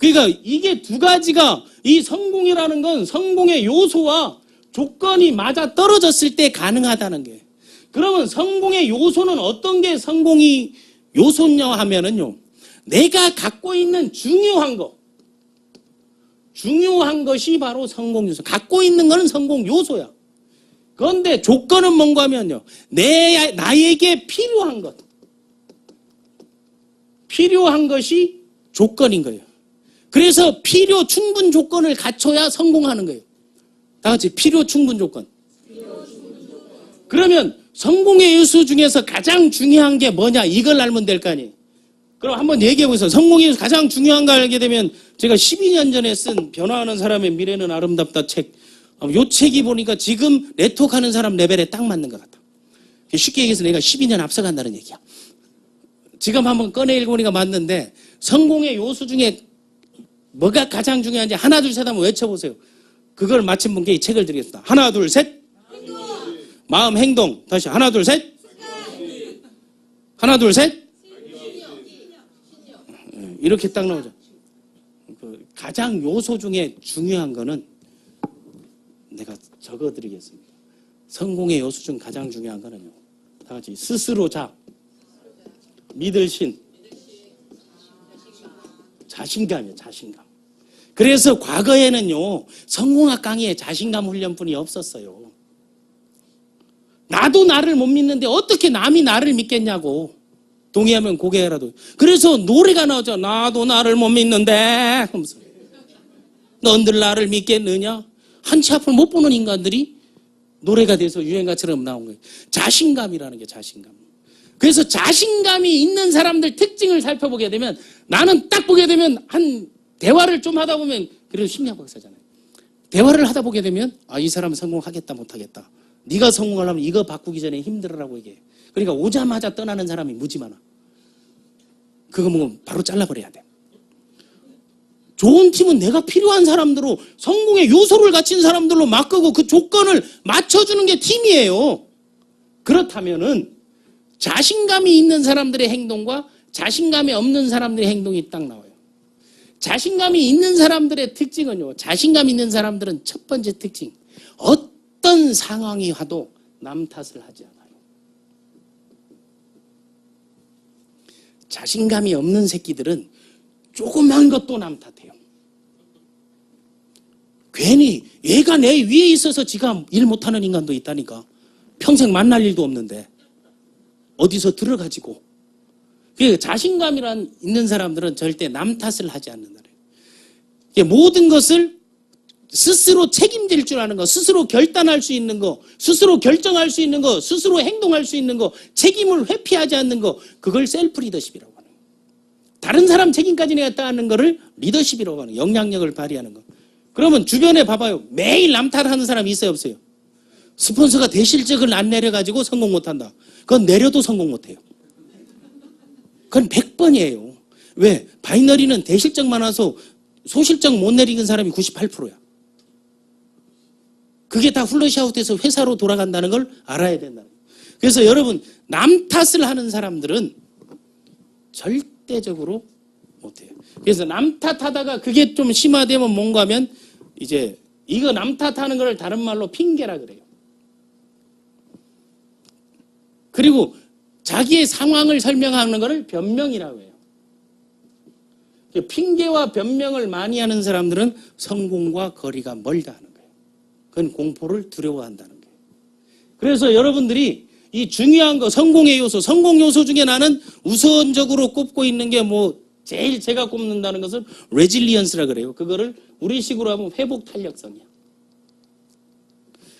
그러니까 이게 두 가지가, 이 성공이라는 건 성공의 요소와 조건이 맞아 떨어졌을 때 가능하다는 거예요. 그러면 성공의 요소는 어떤 게 성공이 요소냐 하면은요, 내가 갖고 있는 중요한 것이 바로 성공 요소. 갖고 있는 거는 성공 요소야. 그런데 조건은 뭔가 하면요, 나에게 필요한 것이 조건인 거예요. 그래서 필요 충분 조건을 갖춰야 성공하는 거예요. 다 같이 필요 충분 조건. 그러면 성공의 요소 중에서 가장 중요한 게 뭐냐, 이걸 알면 될 거 아니에요. 그럼 한번 얘기해 보세요. 성공의 요소 가장 중요한 걸 알게 되면, 제가 12년 전에 쓴 변화하는 사람의 미래는 아름답다 책, 요 책이 보니까 지금 네트워크하는 사람 레벨에 딱 맞는 것 같아. 쉽게 얘기해서 내가 12년 앞서간다는 얘기야. 지금 한번 꺼내 읽어보니까 맞는데, 성공의 요소 중에 뭐가 가장 중요한지 하나 둘 셋 한번 외쳐보세요. 그걸 맞힌 분께 이 책을 드리겠습니다. 하나 둘 셋. 마음 행동. 다시 하나 둘 셋. 하나 둘 셋. 이렇게 딱 나오죠. 가장 요소 중에 중요한 거는 내가 적어드리겠습니다. 성공의 요소 중 가장 중요한 거는요, 다 같이 스스로 믿을 신, 자신감이에요. 자신감. 그래서 과거에는요, 성공학 강의에 자신감 훈련뿐이 없었어요. 나도 나를 못 믿는데 어떻게 남이 나를 믿겠냐고. 동의하면 고개라도. 그래서 노래가 나오죠. 나도 나를 못 믿는데 하면서. 넌들 나를 믿겠느냐? 한치 앞을 못 보는 인간들이 노래가 돼서 유행가처럼 나온 거예요. 자신감이라는 게 자신감. 그래서 자신감이 있는 사람들 특징을 살펴보게 되면, 나는 딱 보게 되면, 한 대화를 좀 하다 보면, 그래도 심리학 박사잖아요. 대화를 하다 보게 되면, 이 사람은 성공하겠다 못하겠다. 네가 성공하려면 이거 바꾸기 전에 힘들으라고 얘기해. 그러니까 오자마자 떠나는 사람이 무지 많아. 그거 뭐 바로 잘라버려야 돼. 좋은 팀은 내가 필요한 사람들로, 성공의 요소를 갖춘 사람들로 바꾸고 그 조건을 맞춰주는 게 팀이에요. 그렇다면은 자신감이 있는 사람들의 행동과 자신감이 없는 사람들의 행동이 딱 나와요. 자신감이 있는 사람들의 특징은요, 자신감 있는 사람들은 첫 번째 특징, 어떤 상황이 와도 남 탓을 하지 않아요. 자신감이 없는 새끼들은 조그만 것도 남 탓해요. 괜히 얘가 내 위에 있어서 지가 일 못하는 인간도 있다니까. 평생 만날 일도 없는데 어디서 들어가지고. 자신감이란 있는 사람들은 절대 남 탓을 하지 않는다. 모든 것을 스스로 책임질 줄 아는 거, 스스로 결단할 수 있는 거, 스스로 결정할 수 있는 거, 스스로 행동할 수 있는 거, 책임을 회피하지 않는 거, 그걸 셀프 리더십이라고 하는 거예요. 다른 사람 책임까지 내겠다 하는 거를 리더십이라고 하는 거예요. 영향력을 발휘하는 거. 그러면 주변에 봐봐요. 매일 남 탓하는 사람이 있어요, 없어요? 스폰서가 대실적을 안 내려가지고 성공 못한다. 그건 내려도 성공 못해요. 그건 100번이에요. 왜? 바이너리는 대실적 많아서 소실적 못 내리는 사람이 98%야. 그게 다 플러시아웃돼서 회사로 돌아간다는 걸 알아야 된다는 거예요. 그래서 여러분, 남 탓을 하는 사람들은 절대적으로 못해요. 그래서 남 탓하다가 그게 좀 심화되면 뭔가 하면, 이제 이거 남 탓하는 걸 다른 말로 핑계라 그래요. 그리고 자기의 상황을 설명하는 것을 변명이라고 해요. 핑계와 변명을 많이 하는 사람들은 성공과 거리가 멀다 하는 거예요. 그건 공포를 두려워한다는 거예요. 그래서 여러분들이 이 중요한 거, 성공의 요소, 성공 요소 중에 나는 우선적으로 꼽고 있는 게 제일 제가 꼽는다는 것은 레질리언스라 그래요. 그거를 우리식으로 하면 회복 탄력성이야.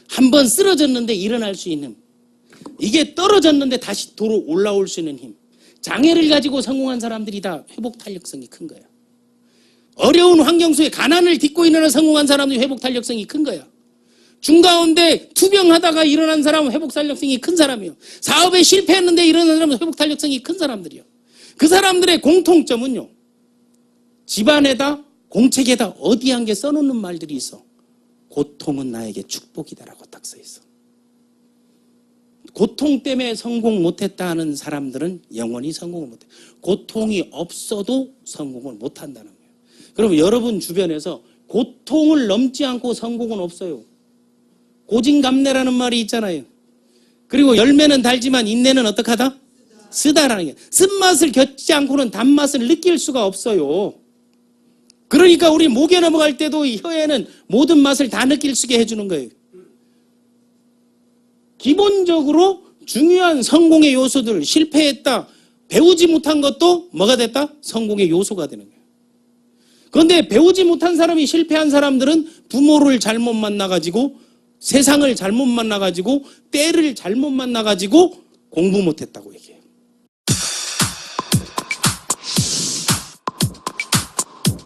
한번 쓰러졌는데 일어날 수 있는, 이게 떨어졌는데 다시 도로 올라올 수 있는 힘. 장애를 가지고 성공한 사람들이 다 회복 탄력성이 큰 거야. 어려운 환경 속에 가난을 딛고 일어나 성공한 사람들이 회복 탄력성이 큰 거야. 중가운데 투병하다가 일어난 사람은 회복 탄력성이 큰 사람이에요. 사업에 실패했는데 일어난 사람은 회복 탄력성이 큰 사람들이요. 그 사람들의 공통점은요, 집안에다 공책에다 어디 한 개 써놓는 말들이 있어. 고통은 나에게 축복이다라고 딱 써 있어. 고통 때문에 성공 못했다 하는 사람들은 영원히 성공을 못해. 고통이 없어도 성공을 못한다는 거예요. 그럼 여러분 주변에서 고통을 넘지 않고 성공은 없어요. 고진감래라는 말이 있잖아요. 그리고 열매는 달지만 인내는 어떡하다? 쓰다라는 게. 쓴맛을 겪지 않고는 단맛을 느낄 수가 없어요. 그러니까 우리 목에 넘어갈 때도 이 혀에는 모든 맛을 다 느낄 수 있게 해주는 거예요. 기본적으로 중요한 성공의 요소들, 실패했다, 배우지 못한 것도 뭐가 됐다? 성공의 요소가 되는 거예요. 그런데 배우지 못한 사람이 실패한 사람들은 부모를 잘못 만나가지고 세상을 잘못 만나가지고 때를 잘못 만나가지고 공부 못했다고 얘기해요.